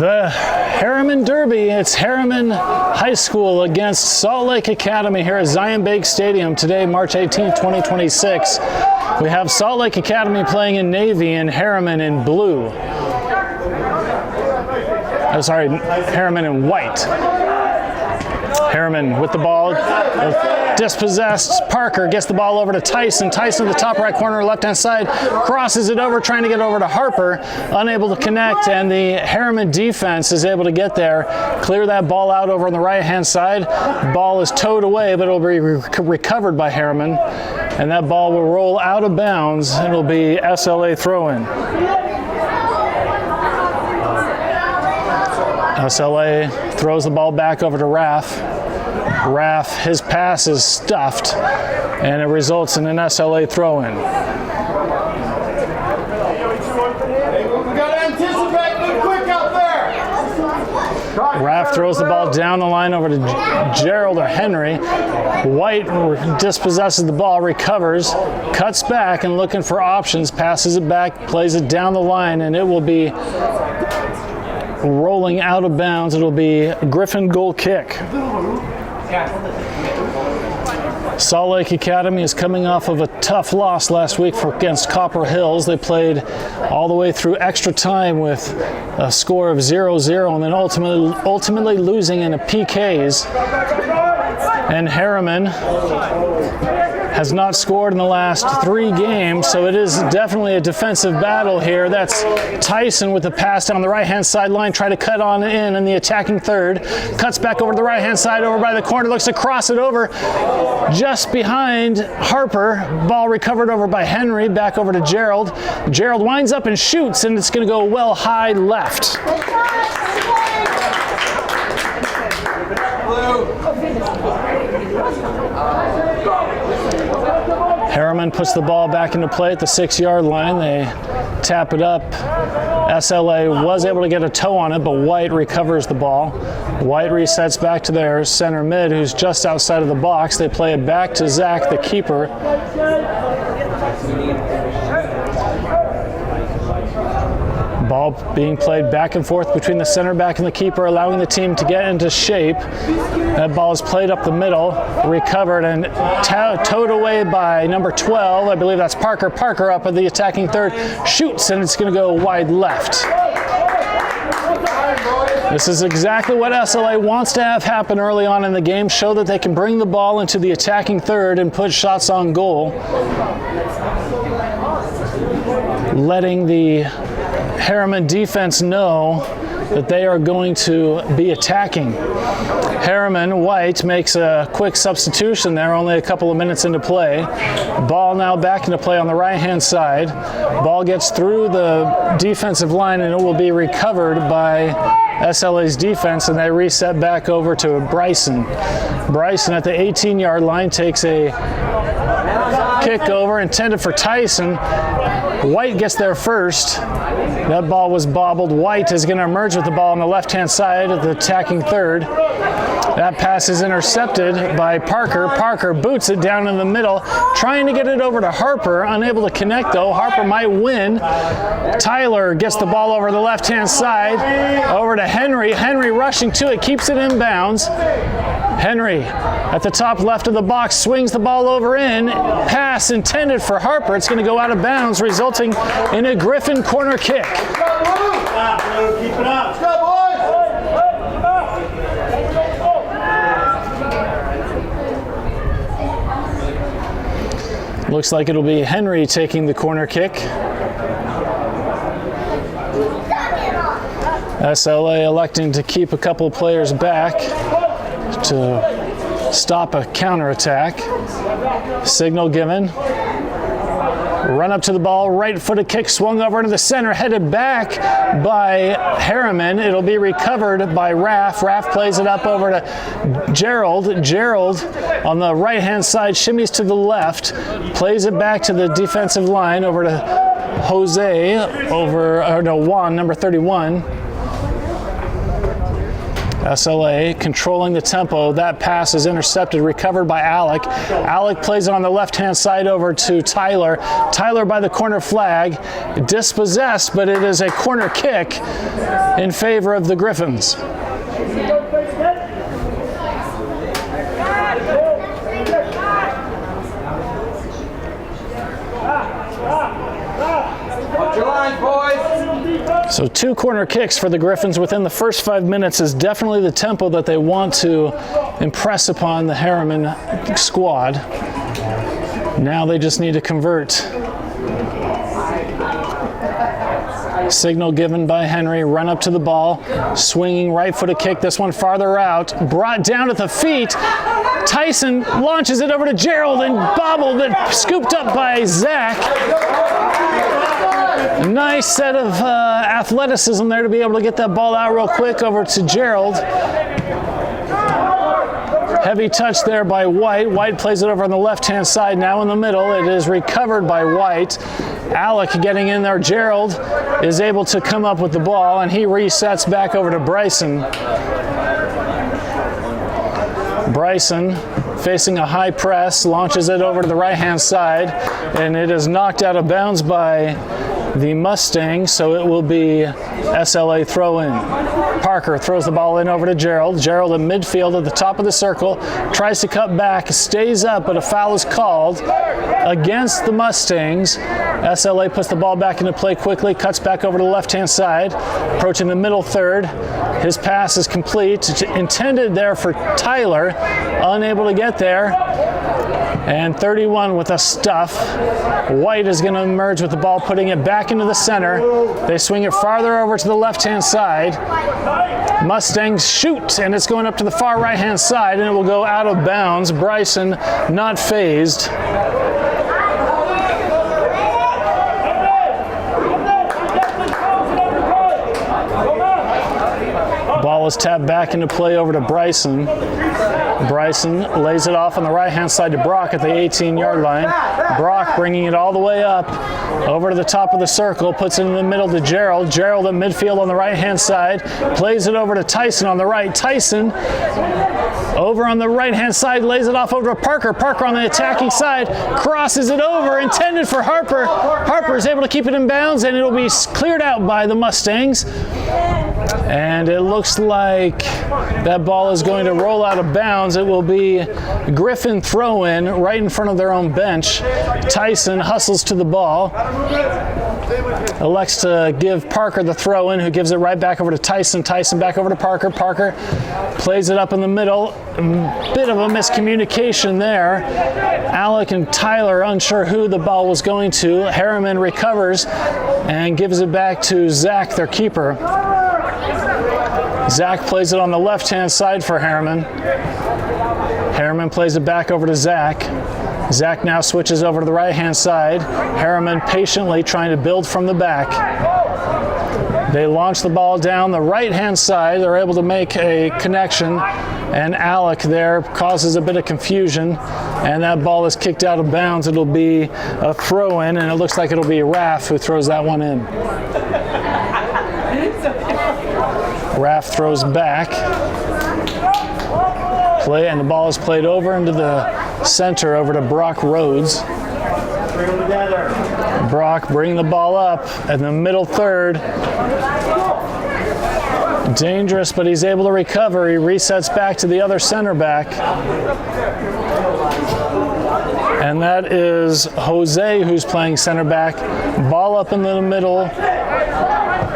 The Herriman Derby, it's Herriman High School against Salt Lake Academy here at Zion Bank Stadium today, March 18th, 2026. We have Salt Lake Academy playing in navy and Herriman in blue. Oh, sorry, Herriman in white. Herriman with the ball, dispossessed. Parker gets the ball over to Tyson. Tyson at the top right corner, left-hand side, crosses it over, trying to get over to Harper, unable to connect, and the Herriman defense is able to get there, clear that ball out over on the right-hand side. Ball is towed away, but it'll be recovered by Herriman, and that ball will roll out of bounds. It'll be SLA throw-in. SLA throws the ball back over to Raff. Raff, his pass is stuffed, and it results in an SLA throw-in. We got to anticipate, move quick out there. Raff throws the ball down the line over to Gerald or Henry. White dispossesses the ball, recovers, cuts back and looking for options, passes it back, plays it down the line, and it will be rolling out of bounds. It'll be Griffin goal kick. Salt Lake Academy is coming off of a tough loss last week against Copper Hills. They played all the way through extra time with a score of 0-0 and then ultimately losing in a PKs. And Herriman has not scored in the last 3 games, so it is definitely a defensive battle here. That's Tyson with the pass down the right-hand sideline, try to cut on in the attacking third. Cuts back over to the right-hand side, over by the corner, looks to cross it over just behind Harper. Ball recovered over by Henry, back over to Gerald. Gerald winds up and shoots, and it's going to go well high left. Herriman puts the ball back into play at the 6-yard line. They tap it up. SLA was able to get a toe on it, but White recovers the ball. White resets back to their center mid, who's just outside of the box. They play it back to Zach, the keeper. Ball being played back and forth between the center back and the keeper, allowing the team to get into shape. That ball is played up the middle, recovered and towed away by number 12. I believe that's Parker. Parker up at the attacking third, shoots, and it's going to go wide left. This is exactly what SLA wants to have happen early on in the game, show that they can bring the ball into the attacking third and put shots on goal. Letting the Herriman defense know that they are going to be attacking. Herriman, White makes a quick substitution there, only a couple of minutes into play. Ball now back into play on the right-hand side. Ball gets through the defensive line and it will be recovered by SLA's defense, and they reset back over to Bryson. Bryson at the 18-yard line takes a kick over intended for Tyson. White gets there first. That ball was bobbled. White is going to emerge with the ball on the left-hand side of the attacking third. That pass is intercepted by Parker. Parker boots it down in the middle, trying to get it over to Harper. Unable to connect, though. Harper might win. Tyler gets the ball over the left-hand side, over to Henry. Henry rushing to it, keeps it in bounds. Henry at the top left of the box swings the ball over in. Pass intended for Harper. It's going to go out of bounds, resulting in a Griffin corner kick. Keep it up. Let's go, boys. Looks like it'll be Henry taking the corner kick. SLA electing to keep a couple of players back to stop a counterattack. Signal given. Run up to the ball, right-footed kick swung over into the center, headed back by Herriman. It'll be recovered by Raff. Raff plays it up over to Gerald. Gerald on the right-hand side shimmies to the left, plays it back to the defensive line over to Juan, number 31. SLA controlling the tempo. That pass is intercepted, recovered by Alek. Alek plays it on the left-hand side over to Tyler. Tyler by the corner flag, dispossessed, but it is a corner kick in favor of the Griffins. So 2 corner kicks for the Griffins within the first 5 minutes is definitely the tempo that they want to impress upon the Herriman squad. Now they just need to convert. Signal given by Henry, run up to the ball, swinging right-footed kick, this one farther out, brought down at the feet. Tyson launches it over to Gerald and bobbled it, scooped up by Zach. A nice set of athleticism there to be able to get that ball out real quick over to Gerald. Heavy touch there by White. White plays it over on the left-hand side, now in the middle. It is recovered by White. Alek getting in there. Gerald is able to come up with the ball, and he resets back over to Bryson. Bryson facing a high press, launches it over to the right-hand side, and it is knocked out of bounds by the Mustangs, so it will be SLA throw-in. Parker throws the ball in over to Gerald. Gerald in midfield at the top of the circle, tries to cut back, stays up, but a foul is called against the Mustangs. SLA puts the ball back into play quickly, cuts back over to the left-hand side, approaching the middle third. His pass is complete, intended there for Tyler, unable to get there. And 31 with a stuff. White is going to emerge with the ball, putting it back into the center. They swing it farther over to the left-hand side. Mustangs shoot, and it's going up to the far right-hand side, and it will go out of bounds. Bryson not phased. Ball is tapped back into play over to Bryson. Bryson lays it off on the right-hand side to Brock at the 18-yard line. Brock bringing it all the way up over to the top of the circle, puts it in the middle to Gerald. Gerald at midfield on the right-hand side, plays it over to Tyson on the right. Tyson over on the right-hand side, lays it off over to Parker. Parker on the attacking side, crosses it over, intended for Harper. Harper is able to keep it in bounds, and it'll be cleared out by the Mustangs. And it looks like that ball is going to roll out of bounds. It will be Griffin throw-in right in front of their own bench. Tyson hustles to the ball. Elects to give Parker the throw-in, who gives it right back over to Tyson. Tyson back over to Parker. Parker plays it up in the middle. Bit of a miscommunication there. Alek and Tyler unsure who the ball was going to. Herriman recovers and gives it back to Zach, their keeper. Zach plays it on the left-hand side for Herriman. Herriman plays it back over to Zach. Zach now switches over to the right-hand side. Herriman patiently trying to build from the back. They launch the ball down the right-hand side. They're able to make a connection, and Alek there causes a bit of confusion, and that ball is kicked out of bounds. It'll be a throw-in, and it looks like it'll be Raff who throws that one in. Raff throws back. And the ball is played over into the center over to Brock Rhodes. Brock bringing the ball up in the middle third. Dangerous, but he's able to recover. He resets back to the other center back. And that is Jose who's playing center back. Ball up in the middle.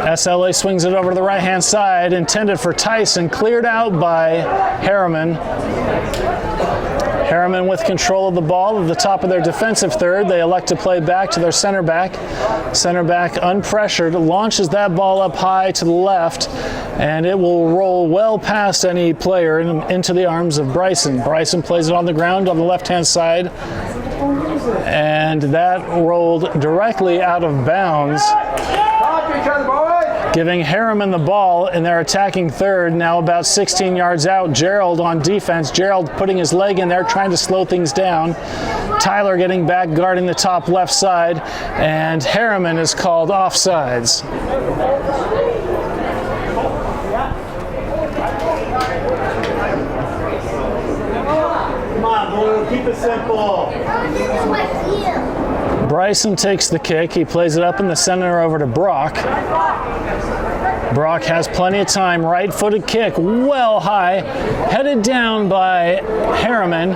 SLA swings it over to the right-hand side, intended for Tyson, cleared out by Herriman. Herriman with control of the ball at the top of their defensive third. They elect to play back to their center back. Center back, unpressured, launches that ball up high to the left, and it will roll well past any player into the arms of Bryson. Bryson plays it on the ground on the left-hand side, and that rolled directly out of bounds, giving Herriman the ball in their attacking third, now about 16 yards out. Gerald on defense. Gerald putting his leg in there, trying to slow things down. Tyler getting back, guarding the top left side, and Herriman is called offsides. Bryson takes the kick. He plays it up in the center over to Brock. Brock has plenty of time. Right-footed kick, well high, headed down by Herriman.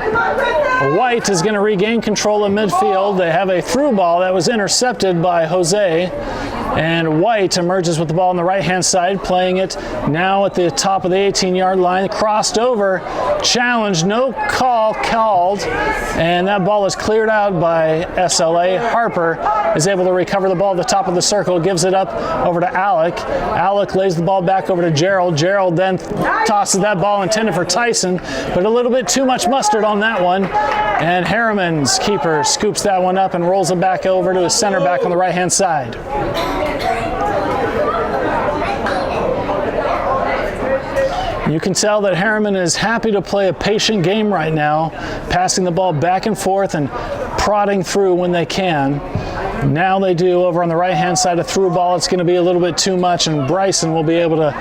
White is going to regain control of midfield. They have a through ball that was intercepted by Jose. And White emerges with the ball on the right-hand side, playing it now at the top of the 18-yard line. Crossed over, challenged, no call called, and that ball is cleared out by SLA. Harper is able to recover the ball at the top of the circle, gives it up over to Alek. Alek lays the ball back over to Gerald. Gerald then tosses that ball intended for Tyson, but a little bit too much mustard on that one. And Herriman's keeper scoops that one up and rolls it back over to his center back on the right-hand side. You can tell that Herriman is happy to play a patient game right now, passing the ball back and forth and prodding through when they can. Now they do over on the right-hand side, a through ball. It's going to be a little bit too much, and Bryson will be able to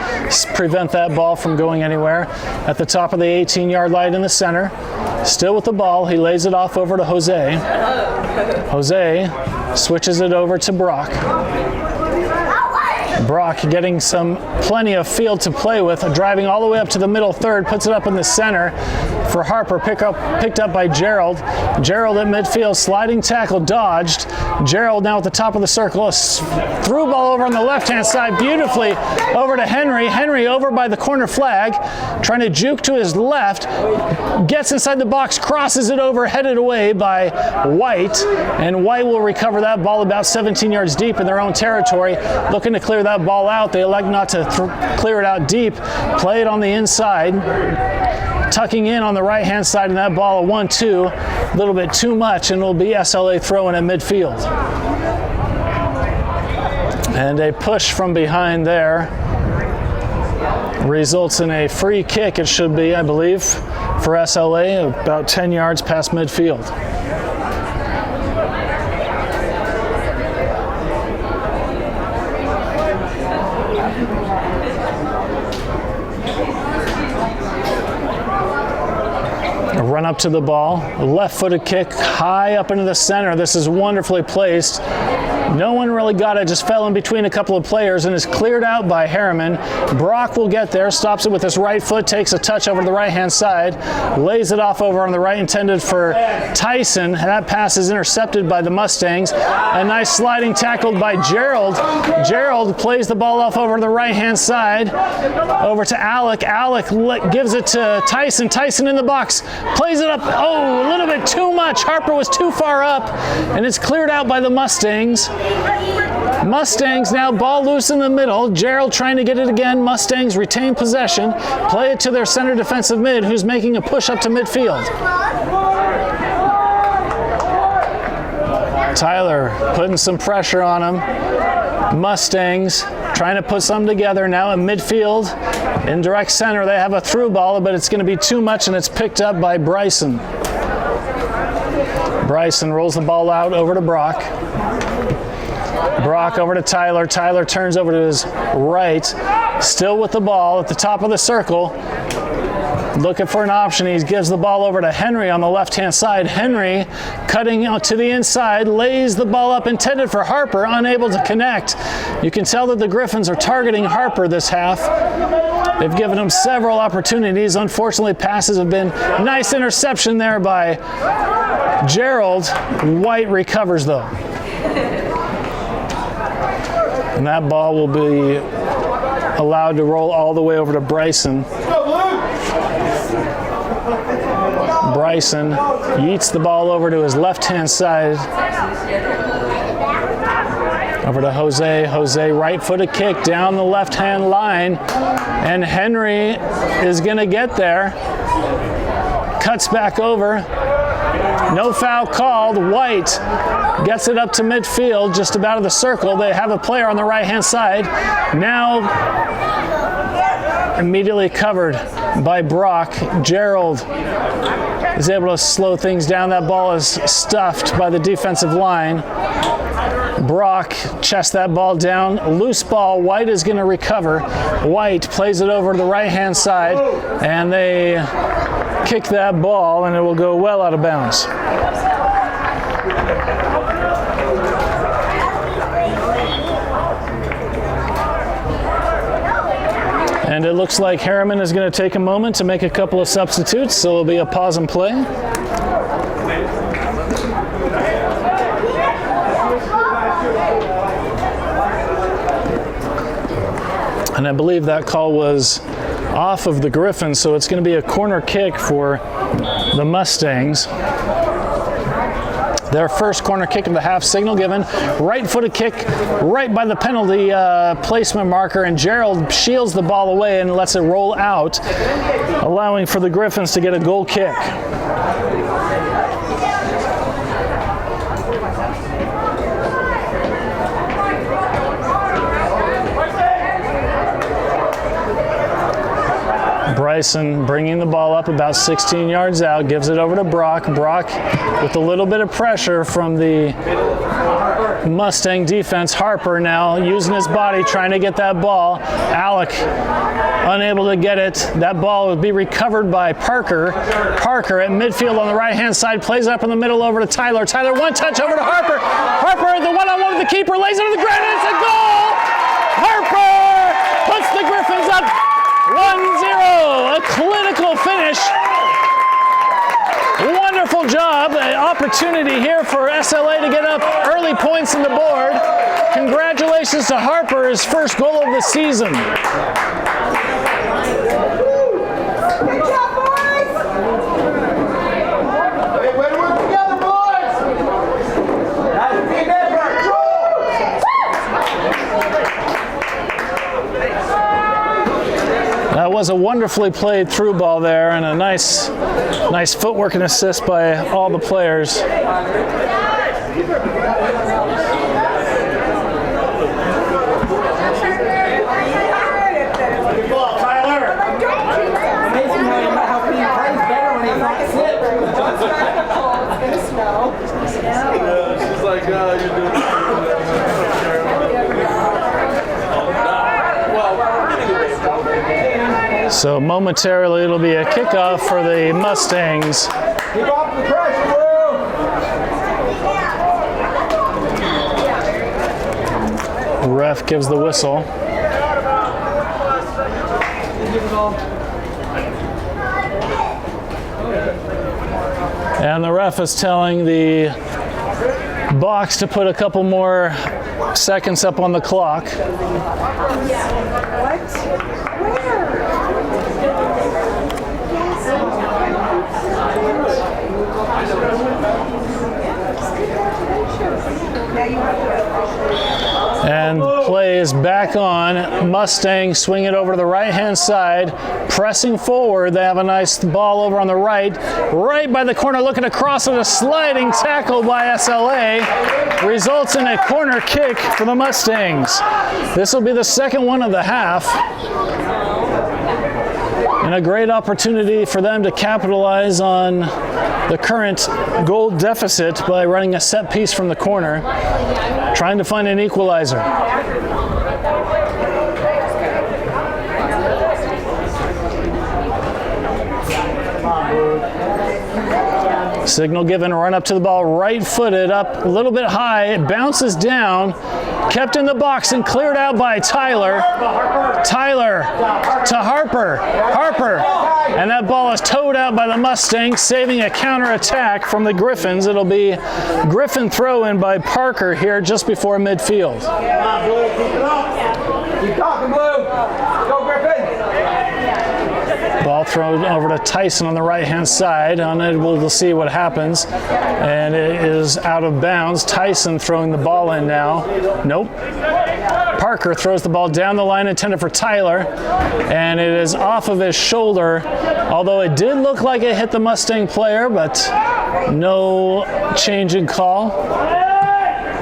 prevent that ball from going anywhere. At the top of the 18-yard line in the center, still with the ball, he lays it off over to Jose. Jose switches it over to Brock. Brock getting plenty of field to play with, driving all the way up to the middle third, puts it up in the center for Harper, picked up by Gerald. Gerald at midfield, sliding tackle, dodged. Gerald now at the top of the circle, a through ball over on the left-hand side, beautifully over to Henry. Henry over by the corner flag, trying to juke to his left, gets inside the box, crosses it over, headed away by White, and White will recover that ball about 17 yards deep in their own territory, looking to clear that ball out. They elect not to clear it out deep, play it on the inside, tucking in on the right-hand side, and that ball a 1-2, a little bit too much, and it'll be SLA throwing at midfield. And a push from behind there results in a free kick, it should be, I believe, for SLA, about 10 yards past midfield. Run up to the ball, left-footed kick high up into the center. This is wonderfully placed. No one really got it, just fell in between a couple of players and is cleared out by Herriman. Brock will get there, stops it with his right foot, takes a touch over to the right-hand side, lays it off over on the right, intended for Tyson. That pass is intercepted by the Mustangs. A nice sliding tackle by Gerald. Gerald plays the ball off over to the right-hand side, over to Alek. Alek gives it to Tyson. Tyson in the box, plays it up. Oh, a little bit too much. Harper was too far up, and it's cleared out by the Mustangs. Mustangs now ball loose in the middle. Gerald trying to get it again. Mustangs retain possession. Play it to their center defensive mid, who's making a push up to midfield. Tyler putting some pressure on him. Mustangs trying to put some together now at midfield. In direct center, they have a through ball, but it's going to be too much, and it's picked up by Bryson. Bryson rolls the ball out over to Brock. Brock over to Tyler. Tyler turns over to his right, still with the ball at the top of the circle. Looking for an option. He gives the ball over to Henry on the left-hand side. Henry cutting out to the inside, lays the ball up, intended for Harper, unable to connect. You can tell that the Griffins are targeting Harper this half. They've given him several opportunities. Unfortunately, passes have been nice interception there by Gerald. White recovers though. And that ball will be allowed to roll all the way over to Bryson. Bryson yeets the ball over to his left-hand side. Over to Jose. Jose right-footed kick down the left-hand line. And Henry is going to get there. Cuts back over. No foul called. White gets it up to midfield, just about of the circle. They have a player on the right-hand side. Now immediately covered by Brock. Gerald is able to slow things down. That ball is stuffed by the defensive line. Brock chests that ball down. Loose ball. White is going to recover. White plays it over to the right-hand side, and they kick that ball, and it will go well out of bounds. And it looks like Herriman is going to take a moment to make a couple of substitutes, so it'll be a pause and play. And I believe that call was off of the Griffins, so it's going to be a corner kick for the Mustangs. Their first corner kick of the half, signal given. Right-footed kick right by the penalty placement marker, and Gerald shields the ball away and lets it roll out, allowing for the Griffins to get a goal kick. Bryson bringing the ball up about 16 yards out, gives it over to Brock. Brock with a little bit of pressure from the Mustang defense. Harper now using his body, trying to get that ball. Alek unable to get it. That ball would be recovered by Parker. Parker at midfield on the right-hand side, plays up in the middle over to Tyler. Tyler, one touch over to Harper. Harper, the one-on-one with the keeper, lays it on the ground, and it's a goal! Harper puts the Griffins up 1-0, a clinical finish. Wonderful job. An opportunity here for SLA to get up early points on the board. Congratulations to Harper, his first goal of the season. Good job, boys! Hey, way to work together, boys! That's team effort! That was a wonderfully played through ball there, and a nice footwork and assist by all the players. She's like, you're doing So momentarily it'll be a kickoff for the Mustangs. Keep off the pressure, Will. Ref gives the whistle. And the ref is telling the box to put a couple more seconds up on the clock. And play is back on. Mustang swing it over to the right-hand side, pressing forward. They have a nice ball over on the right by the corner, looking across at a sliding tackle by SLA. Results in a corner kick for the Mustangs. This will be the second one of the half. And a great opportunity for them to capitalize on the current goal deficit by running a set piece from the corner, trying to find an equalizer. Signal given, run up to the ball, right-footed, up a little bit high, it bounces down, kept in the box and cleared out by Tyler. Tyler to Harper. Harper, and that ball is towed out by the Mustangs, saving a counterattack from the Griffins. It'll be Griffin throw-in by Parker here just before midfield. Come on, Blue, keep it up. Keep talking, Blue. Go, Griffin. Ball thrown over to Tyson on the right-hand side, unable to see what happens, and it is out of bounds. Tyson throwing the ball in now. Nope. Parker throws the ball down the line, intended for Tyler, and it is off of his shoulder, although it did look like it hit the Mustang player, but no change in call.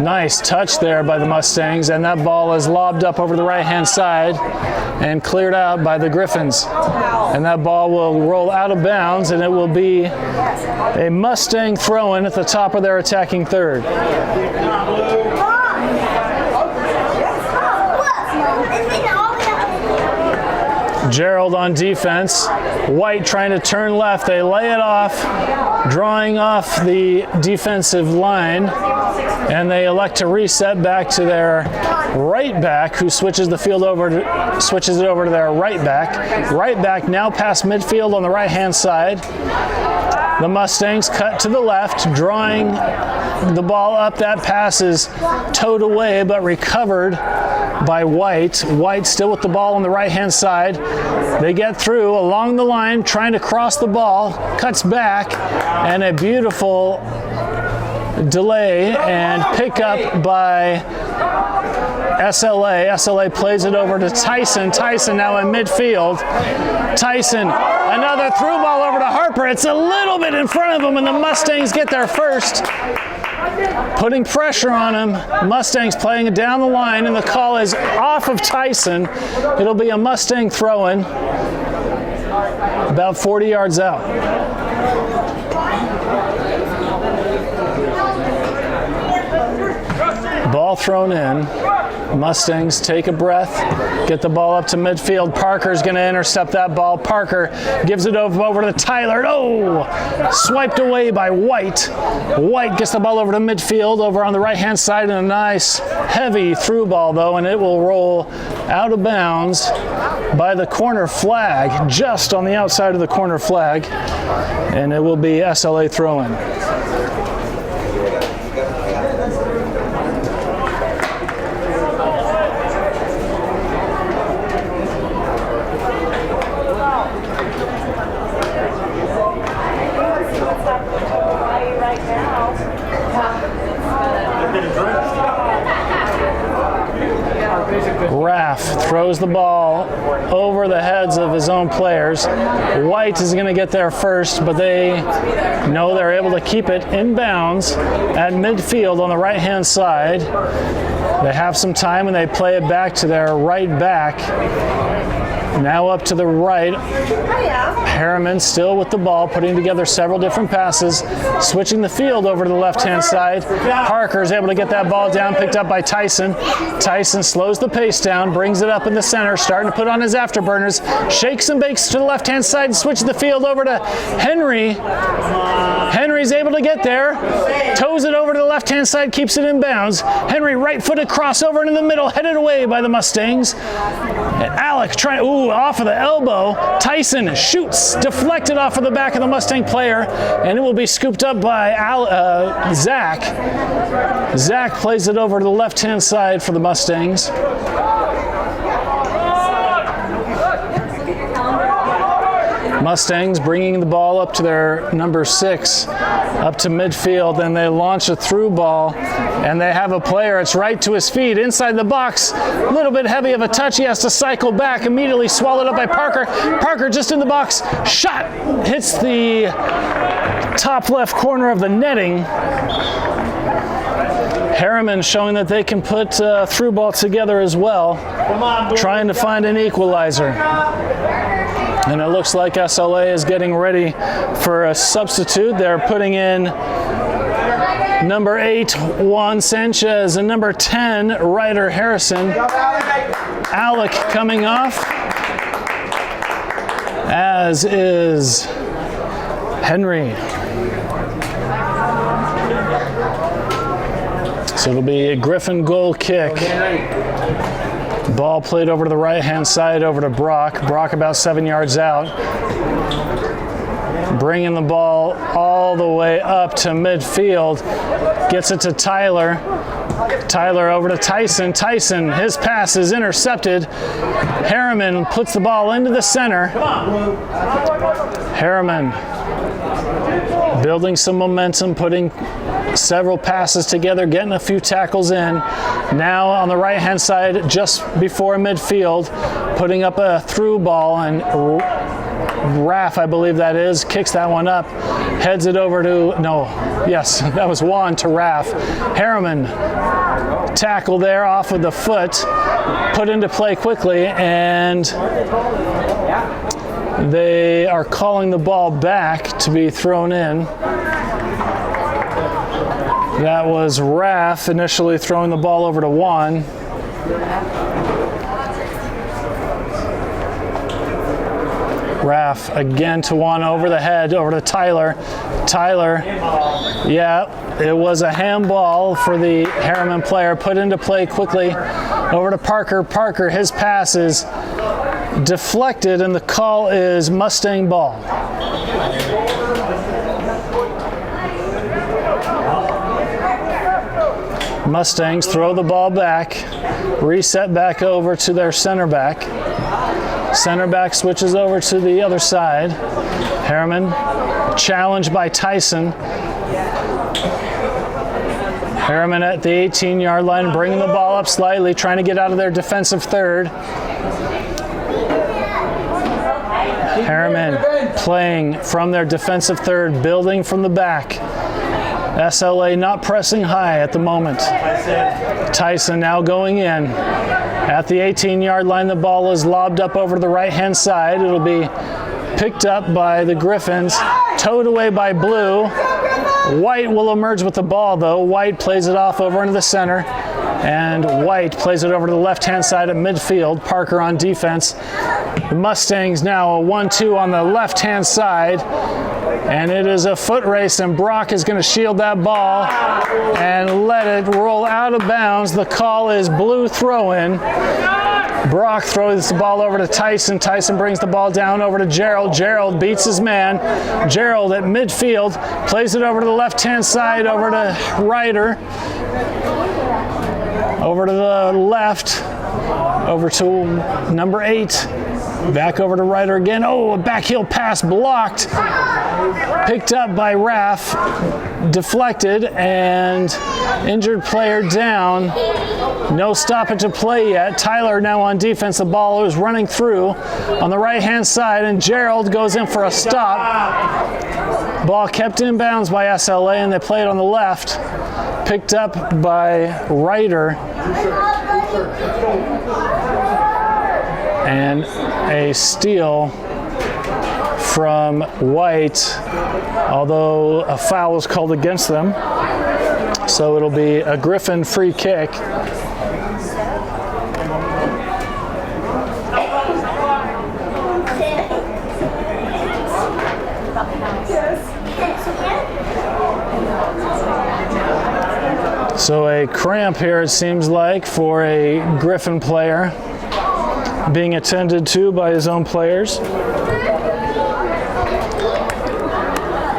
Nice touch there by the Mustangs, and that ball is lobbed up over the right-hand side and cleared out by the Griffins. And that ball will roll out of bounds, and it will be a Mustang throw-in at the top of their attacking third. Gerald on defense. White trying to turn left. They lay it off, drawing off the defensive line, and they elect to reset back to their right back, who switches the field over to, switches it over to their right back. Right back now past midfield on the right-hand side. The Mustangs cut to the left, drawing the ball up. That pass is towed away but recovered by White. White still with the ball on the right-hand side. They get through along the line, trying to cross the ball, cuts back, and a beautiful delay and pickup by SLA. SLA plays it over to Tyson. Tyson now in midfield. Tyson, another through ball over to Harper. It's a little bit in front of him, and the Mustangs get there first, putting pressure on him. Mustangs playing it down the line, and the call is off of Tyson. It'll be a Mustang throw-in about 40 yards out. Ball thrown in. Mustangs take a breath, get the ball up to midfield. Parker's going to intercept that ball. Parker gives it over to Tyler. Oh, swiped away by White. White gets the ball over to midfield, over on the right-hand side, and a nice heavy through ball, though, and it will roll out of bounds by the corner flag, just on the outside of the corner flag, and it will be SLA throw-in. Raff throws the ball over the heads of his own players. White is going to get there first, but they know they're able to keep it in bounds at midfield on the right-hand side. They have some time, and they play it back to their right back. Now up to the right. Herriman still with the ball, putting together several different passes, switching the field over to the left-hand side. Parker is able to get that ball down, picked up by Tyson. Tyson slows the pace down, brings it up in the center, starting to put on his afterburners, shakes and bakes to the left-hand side, and switches the field over to Henry. Henry's able to get there, toes it over to the left-hand side, keeps it in bounds. Henry right-footed crossover into the middle, headed away by the Mustangs. And Alek trying, off of the elbow. Tyson shoots, deflected off of the back of the Mustang player, and it will be scooped up by Zach. Zach plays it over to the left-hand side for the Mustangs. Mustangs bringing the ball up to their number 6, up to midfield, and they launch a through ball, and they have a player. It's right to his feet, inside the box. A little bit heavy of a touch. He has to cycle back, immediately swallowed up by Parker. Parker just in the box. Shot hits the top left corner of the netting. Herriman showing that they can put through ball together as well, trying to find an equalizer. And it looks like SLA is getting ready for a substitute. They're putting in number 8, Juan Sanchez, and number 10, Ryder Harrison. Alek coming off, as is Henry. So it'll be a Griffin goal kick. Ball played over to the right-hand side, over to Brock. Brock about 7 yards out. Bringing the ball all the way up to midfield. Gets it to Tyler. Tyler over to Tyson. Tyson, his pass is intercepted. Herriman puts the ball into the center. Herriman building some momentum, putting several passes together, getting a few tackles in. Now on the right-hand side, just before midfield, putting up a through ball, and Raff, I believe that is, kicks that one up, heads it over to, that was Juan to Raff. Herriman, tackle there off of the foot, put into play quickly, and they are calling the ball back to be thrown in. That was Raff initially throwing the ball over to Juan. Raff again to one over the head, over to Tyler. Tyler, yeah, it was a handball for the Herriman player, put into play quickly over to Parker. Parker, his pass is deflected and the call is Mustang ball. Mustangs throw the ball back, reset back over to their center back. Center back switches over to the other side. Herriman challenged by Tyson. Herriman at the 18-yard line, bringing the ball up slightly, trying to get out of their defensive third. Herriman playing from their defensive third, building from the back. SLA not pressing high at the moment. Tyson now going in. At the 18-yard line, the ball is lobbed up over to the right-hand side. It'll be picked up by the Griffins, towed away by Blue. White will emerge with the ball, though. White plays it off over into the center, and White plays it over to the left-hand side at midfield. Parker on defense. The Mustangs now a 1-2 on the left-hand side, and it is a foot race, and Brock is going to shield that ball and let it roll out of bounds. The call is Blue throw-in. Brock throws the ball over to Tyson. Tyson brings the ball down over to Gerald. Gerald beats his man. Gerald at midfield plays it over to the left-hand side, over to Ryder. Over to the left, over to number 8. Back over to Ryder again. Oh, a back heel pass blocked. Picked up by Raff. Deflected and injured player down. No stoppage of play yet. Tyler now on defense. The ball is running through on the right-hand side, and Gerald goes in for a stop. Ball kept in bounds by SLA, and they play it on the left. Picked up by Ryder. And a steal from White, although a foul was called against them. So it'll be a Griffin free kick. So a cramp here, it seems like, for a Griffin player, being attended to by his own players.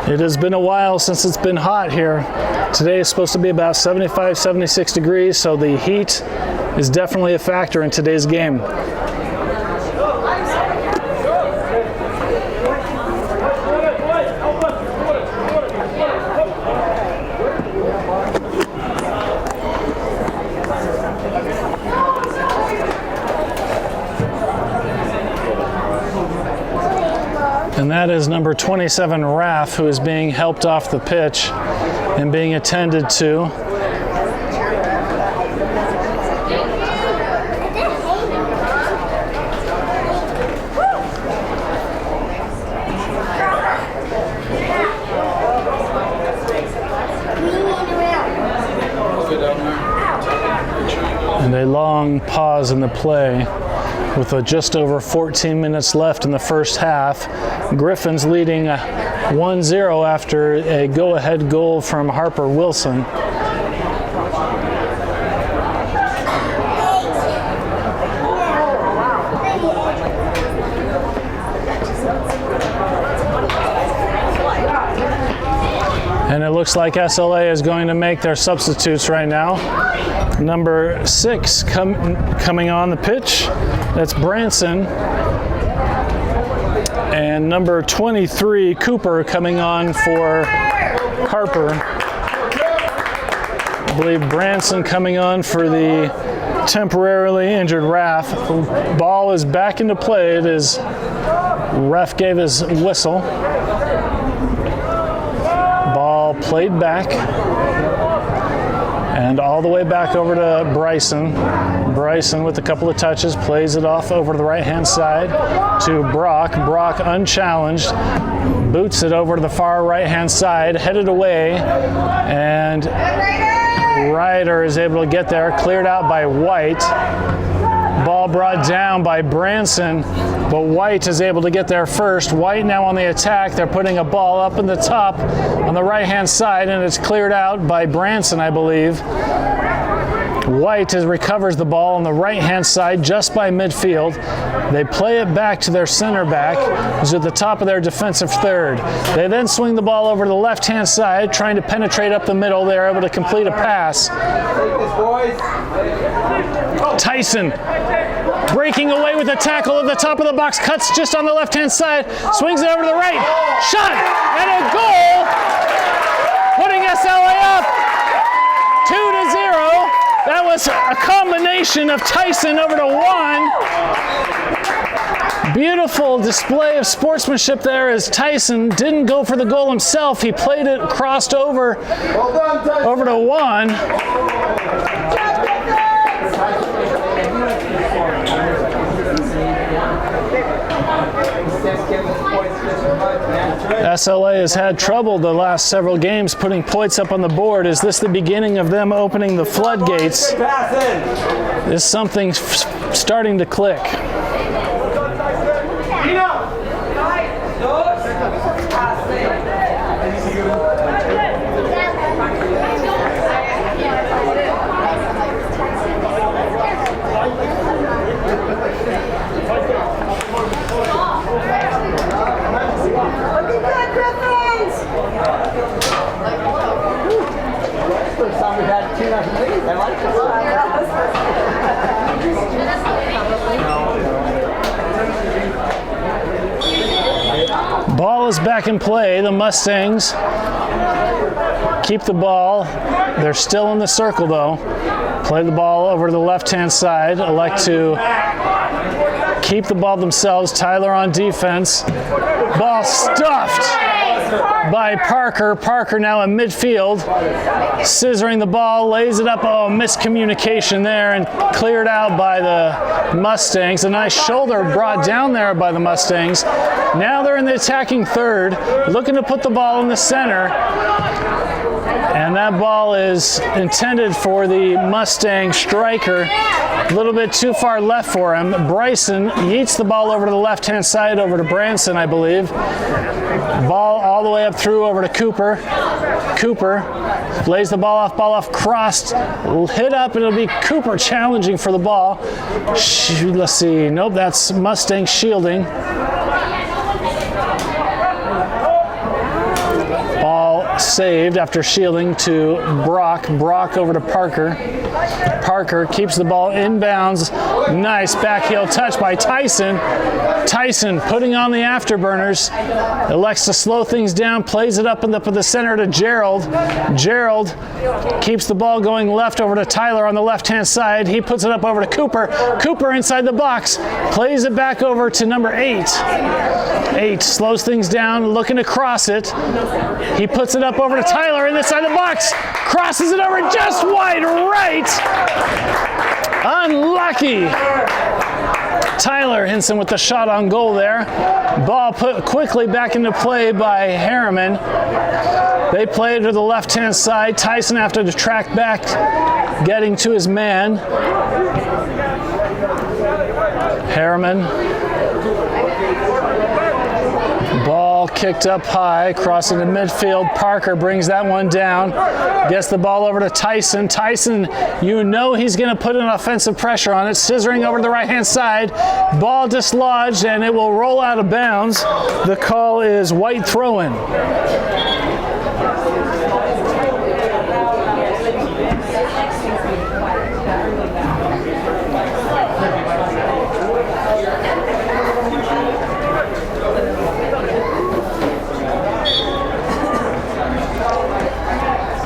It has been a while since it's been hot here. Today is supposed to be about 75, 76 degrees, so the heat is definitely a factor in today's game. And that is number 27, Raff, who is being helped off the pitch and being attended to. And a long pause in the play with just over 14 minutes left in the first half. Griffins leading 1-0 after a go-ahead goal from Harper Wilson. And it looks like SLA is going to make their substitutes right now. Number 6 coming on the pitch, that's Branson. And number 23, Cooper, coming on for Harper. I believe Branson coming on for the temporarily injured Raff. Ball is back into play. It is, ref gave his whistle. Ball played back. And all the way back over to Bryson. Bryson with a couple of touches, plays it off over to the right-hand side to Brock. Brock unchallenged, boots it over to the far right-hand side, headed away, and Ryder is able to get there, cleared out by White. Ball brought down by Branson, but White is able to get there first. White now on the attack. They're putting a ball up in the top on the right-hand side, and it's cleared out by Branson, I believe. White recovers the ball on the right-hand side just by midfield. They play it back to their center back, who's at the top of their defensive third. They then swing the ball over to the left-hand side, trying to penetrate up the middle. They're able to complete a pass. Tyson breaking away with a tackle at the top of the box, cuts just on the left-hand side, swings it over to the right. Shot and a goal, putting SLA up 2-0. That was a combination of Tyson over to Juan. Beautiful display of sportsmanship there as Tyson didn't go for the goal himself. He played it, crossed over to Juan. SLA has had trouble the last several games putting points up on the board. Is this the beginning of them opening the floodgates? Is something starting to click? Ball is back in play. The Mustangs keep the ball. They're still in the circle though. Play the ball over to the left-hand side. Elect to keep the ball themselves. Tyler on defense. Ball stuffed by Parker. Parker now in midfield, scissoring the ball, lays it up. Oh, miscommunication there and cleared out by the Mustangs. A nice shoulder brought down there by the Mustangs. Now they're in the attacking third, looking to put the ball in the center. And that ball is intended for the Mustang striker. A little bit too far left for him. Bryson yeets the ball over to the left-hand side, over to Branson, I believe. Ball all the way up through over to Cooper. Cooper lays the ball off, crossed, hit up, and it'll be Cooper challenging for the ball. Let's see, nope, that's Mustang shielding. Ball saved after shielding to Brock. Brock over to Parker. Parker keeps the ball inbounds. Nice backheel touch by Tyson. Tyson putting on the afterburners. Elects to slow things down, plays it up in the center to Gerald. Gerald keeps the ball going left over to Tyler on the left-hand side. He puts it up over to Cooper. Cooper inside the box. Plays it back over to number 8. 8 slows things down, looking to cross it. He puts it up over to Tyler inside the box. Crosses it over just wide right. Unlucky. Tyler Hinson with the shot on goal there. Ball put quickly back into play by Herriman. They play it to the left-hand side. Tyson after to track back, getting to his man. Herriman. Ball kicked up high, crossing to midfield. Parker brings that one down. Gets the ball over to Tyson. Tyson, you know he's going to put an offensive pressure on it. Scissoring over to the right-hand side. Ball dislodged, and it will roll out of bounds. The call is White throw-in.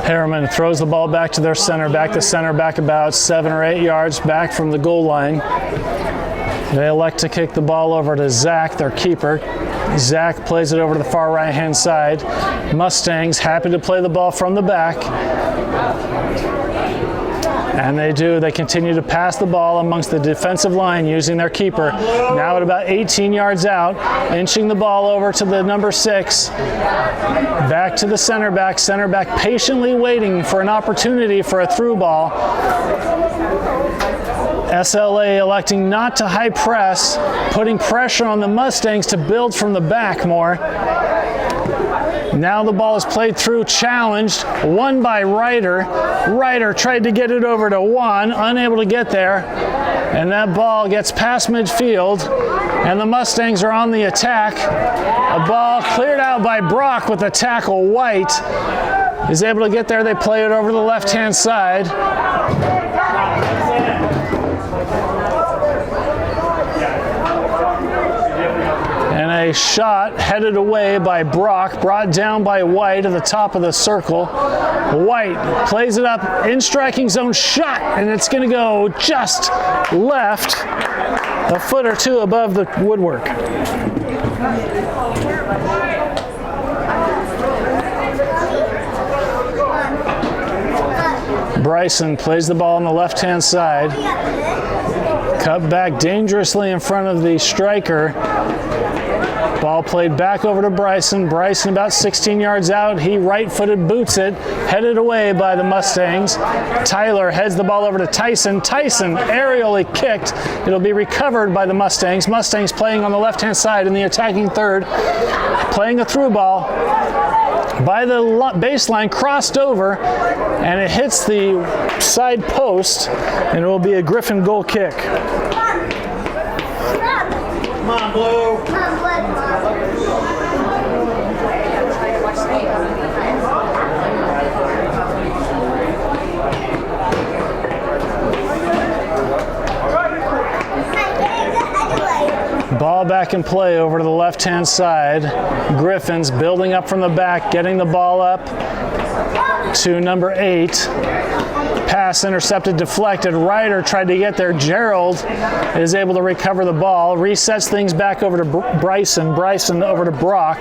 Herriman throws the ball back to their center back. The center back about 7 or 8 yards back from the goal line. They elect to kick the ball over to Zach, their keeper. Zach plays it over to the far right-hand side. Mustangs happy to play the ball from the back. And they do. They continue to pass the ball amongst the defensive line using their keeper. Now at about 18 yards out, inching the ball over to the number 6. Back to the center back. Center back patiently waiting for an opportunity for a through ball. SLA electing not to high press, putting pressure on the Mustangs to build from the back more. Now the ball is played through, challenged, won by Ryder. Ryder tried to get it over to Juan, unable to get there, and that ball gets past midfield, and the Mustangs are on the attack. A ball cleared out by Brock with a tackle. White is able to get there. They play it over to the left-hand side. And a shot headed away by Brock, brought down by White at the top of the circle. White plays it up in striking zone, shot, and it's going to go just left, a foot or two above the woodwork. Bryson plays the ball on the left-hand side. Cut back dangerously in front of the striker. Ball played back over to Bryson. Bryson about 16 yards out. He right-footed boots it, headed away by the Mustangs. Tyler heads the ball over to Tyson. Tyson aerially kicked. It'll be recovered by the Mustangs. Mustangs playing on the left-hand side in the attacking third. Playing a through ball by the baseline, crossed over, and it hits the side post, and it will be a Griffin goal kick. Come on, Blue. Come on, Blue. Ball back in play over to the left-hand side. Griffins building up from the back, getting the ball up to number 8. Pass intercepted, deflected. Ryder tried to get there. Gerald is able to recover the ball. Resets things back over to Bryson. Bryson over to Brock.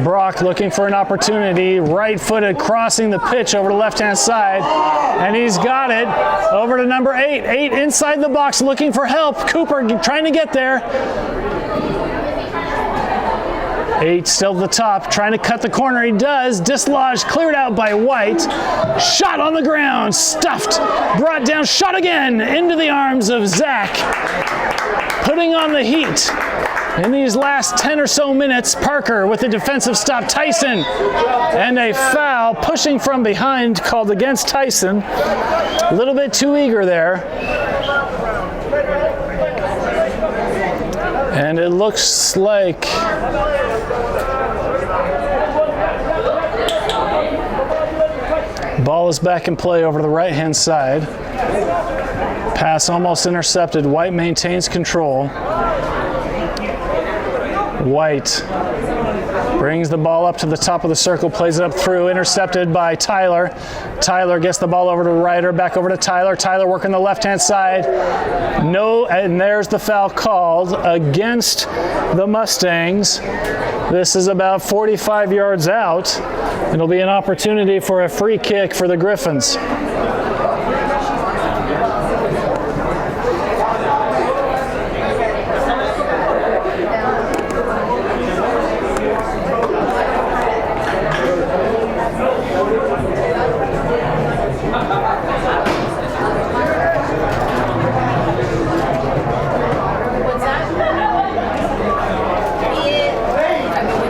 Brock looking for an opportunity. Right-footed, crossing the pitch over to the left-hand side. And he's got it. Over to number 8. 8 inside the box looking for help. Cooper trying to get there. 8 still at the top, trying to cut the corner. He does. Dislodged, cleared out by White. Shot on the ground, stuffed, brought down, shot again into the arms of Zach. Putting on the heat in these last 10 or so minutes. Parker with a defensive stop. Tyson, and a foul pushing from behind called against Tyson. A little bit too eager there. And it looks like ball is back in play over to the right-hand side. Pass almost intercepted. White maintains control. White brings the ball up to the top of the circle, plays it up through, intercepted by Tyler. Tyler gets the ball over to Ryder, back over to Tyler. Tyler working the left-hand side. No, and there's the foul called against the Mustangs. This is about 45 yards out. It'll be an opportunity for a free kick for the Griffins.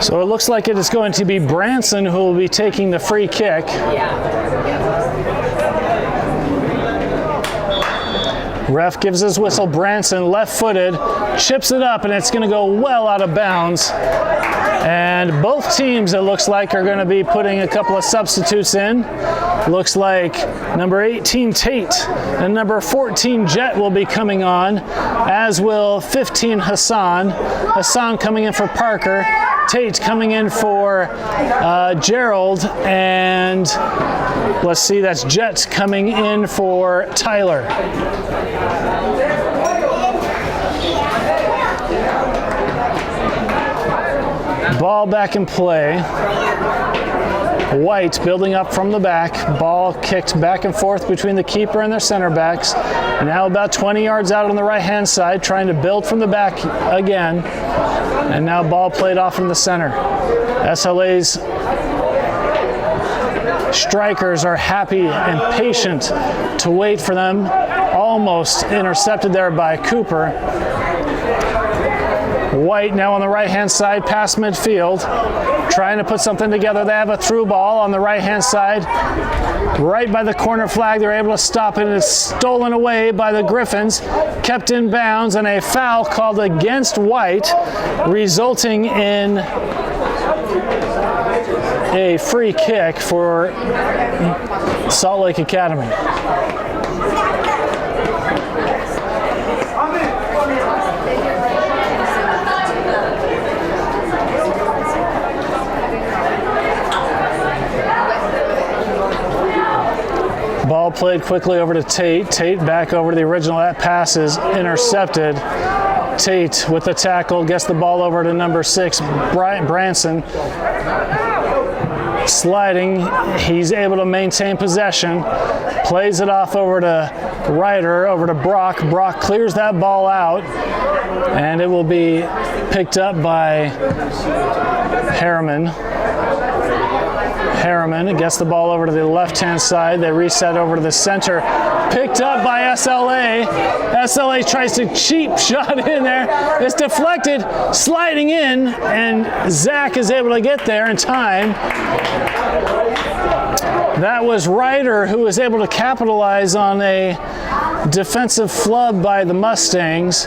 So it looks like it is going to be Branson who will be taking the free kick. Ref gives his whistle. Branson, left-footed, chips it up, and it's going to go well out of bounds. And both teams, it looks like, are going to be putting a couple of substitutes in. Looks like number 18, Tate, and number 14, Jet, will be coming on, as will 15, Hassan. Hassan coming in for Parker. Tate coming in for Gerald, and let's see, that's Jet coming in for Tyler. Ball back in play. White building up from the back. Ball kicked back and forth between the keeper and their center backs. And now about 20 yards out on the right-hand side, trying to build from the back again. And now ball played off in the center. SLA's strikers are happy and patient to wait for them. All almost intercepted there by Cooper. White now on the right-hand side, past midfield, trying to put something together. They have a through ball on the right-hand side, right by the corner flag. They're able to stop it. It's stolen away by the Griffins, kept in bounds, and a foul called against White, resulting in a free kick for Salt Lake Academy. Ball played quickly over to Tate. Tate back over to the original. That pass is intercepted. Tate with the tackle gets the ball over to number 6, Branson. Sliding, he's able to maintain possession. Plays it off over to Ryder, over to Brock. Brock clears that ball out, and it will be picked up by Herriman. Herriman gets the ball over to the left-hand side. They reset over to the center. Picked up by SLA. SLA tries to cheap shot in there. It's deflected, sliding in, and Zach is able to get there in time. That was Ryder who was able to capitalize on a defensive flub by the Mustangs.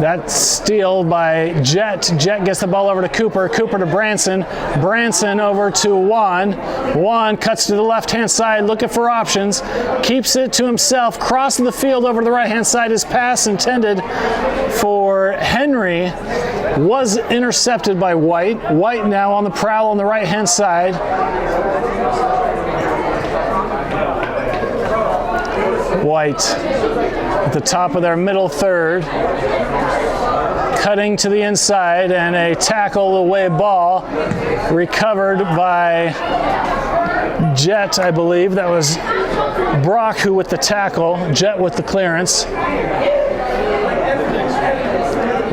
That steal by Jet. Jet gets the ball over to Cooper. Cooper to Branson. Branson over to Juan. Juan cuts to the left-hand side, looking for options. Keeps it to himself. Crosses the field over to the right-hand side. His pass intended for Henry was intercepted by White. White now on the prowl on the right-hand side. White at the top of their middle third. Cutting to the inside, and a tackle away ball recovered by Jet, I believe. That was Brock who with the tackle, Jet with the clearance.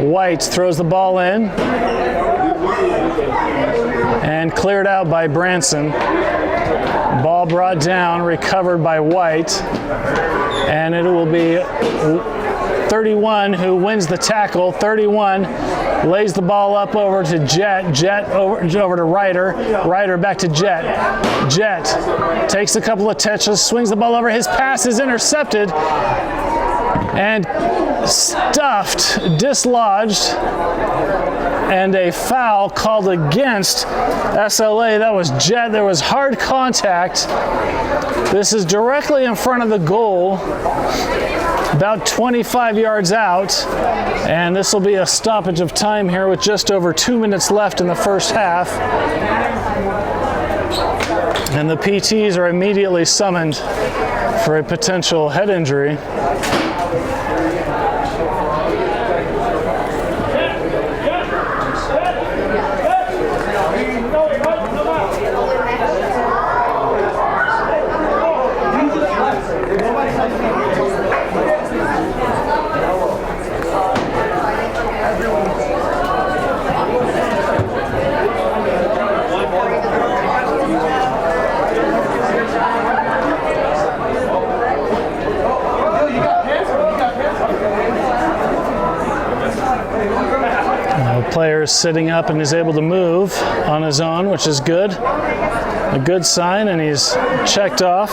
White throws the ball in and cleared out by Branson. Ball brought down, recovered by White, and it will be 31 who wins the tackle. 31 lays the ball up over to Jet. Jet over to Ryder. Ryder back to Jet. Jet takes a couple of touches, swings the ball over. His pass is intercepted and stuffed, dislodged, and a foul called against SLA. That was Jet. There was hard contact. This is directly in front of the goal, about 25 yards out, and this will be a stoppage of time here with just over 2 minutes left in the first half. And the PTs are immediately summoned for a potential head injury. Player is sitting up and is able to move on his own, which is good. A good sign, and he's checked off.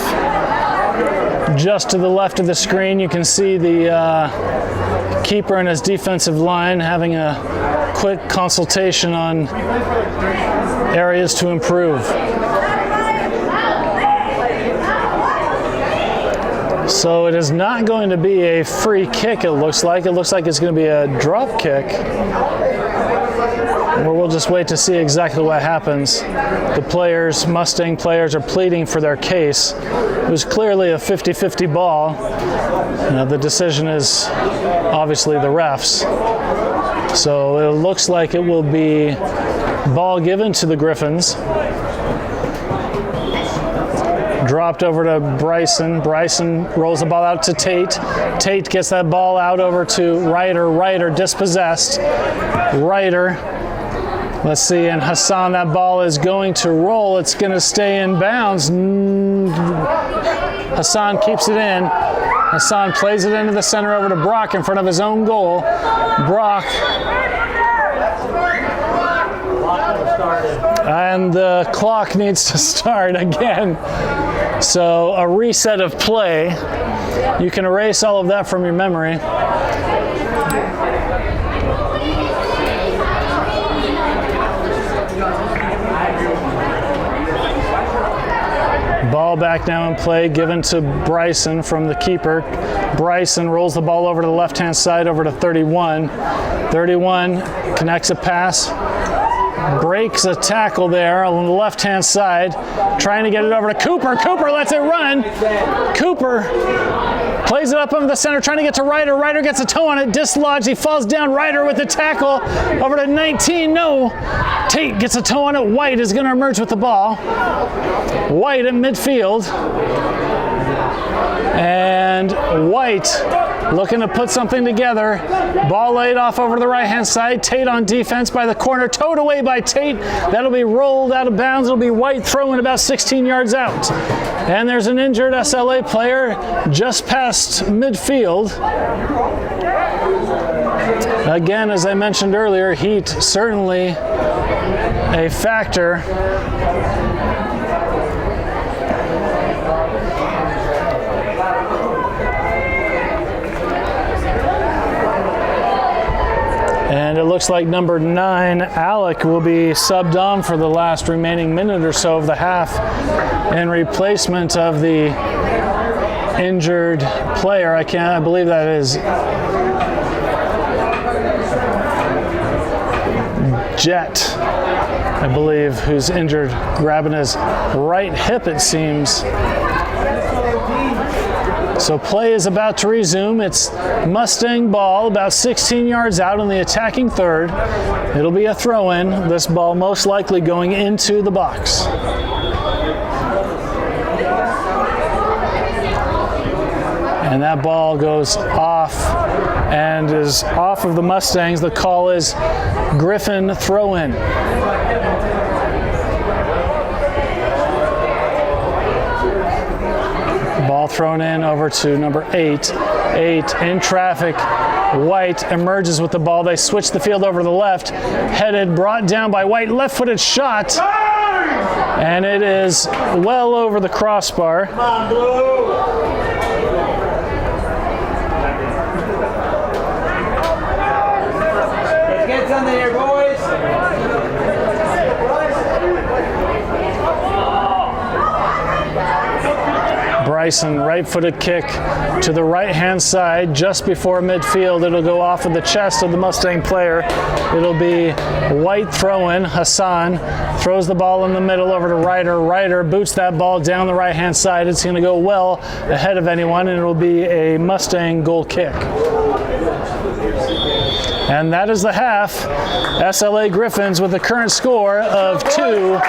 Just to the left of the screen, you can see the keeper and his defensive line having a quick consultation on areas to improve. So it is not going to be a free kick, it looks like. It looks like it's going to be a drop kick. Well, we'll just wait to see exactly what happens. The players, Mustang players, are pleading for their case. It was clearly a 50-50 ball. The decision is obviously the refs. So it looks like it will be ball given to the Griffins. Dropped over to Bryson. Bryson rolls the ball out to Tate. Tate gets that ball out over to Ryder. Ryder dispossessed. Ryder. Let's see, and Hassan, that ball is going to roll. It's going to stay in bounds. Hassan keeps it in. Hassan plays it into the center over to Brock in front of his own goal. Brock. And the clock needs to start again. So a reset of play. You can erase all of that from your memory. Ball back now in play, given to Bryson from the keeper. Bryson rolls the ball over to the left-hand side, over to 31. 31 connects a pass, breaks a tackle there on the left-hand side, trying to get it over to Cooper. Cooper lets it run. Cooper plays it up over the center, trying to get to Ryder. Ryder gets a toe on it, dislodged. He falls down. Ryder with the tackle over to 19. No. Tate gets a toe on it. White is going to emerge with the ball. White at midfield. And White looking to put something together. Ball laid off over to the right-hand side. Tate on defense by the corner. Towed away by Tate. That'll be rolled out of bounds. It'll be White throwing about 16 yards out. And there's an injured SLA player just past midfield. Again, as I mentioned earlier, heat certainly a factor. And it looks like number 9, Alek, will be subbed on for the last remaining minute or so of the half in replacement of the injured player. I believe that is Jet, I believe, who's injured, grabbing his right hip, it seems. So play is about to resume. It's Mustang ball about 16 yards out on the attacking third. It'll be a throw-in. This ball most likely going into the box. And that ball goes off and is off of the Mustangs. The call is Griffin throw-in. Ball thrown in over to number 8. 8 in traffic. White emerges with the ball. They switch the field over to the left. Headed, brought down by White. Left-footed shot. And it is well over the crossbar. Come on, Blue. Let's get something here, boys. Bryson, right-footed kick to the right-hand side just before midfield. It'll go off of the chest of the Mustang player. It'll be White throw-in. Hassan throws the ball in the middle over to Ryder. Ryder boots that ball down the right-hand side. It's going to go well ahead of anyone, and it'll be a Mustang goal kick. And that is the half. SLA Griffins with the current score of 2-0.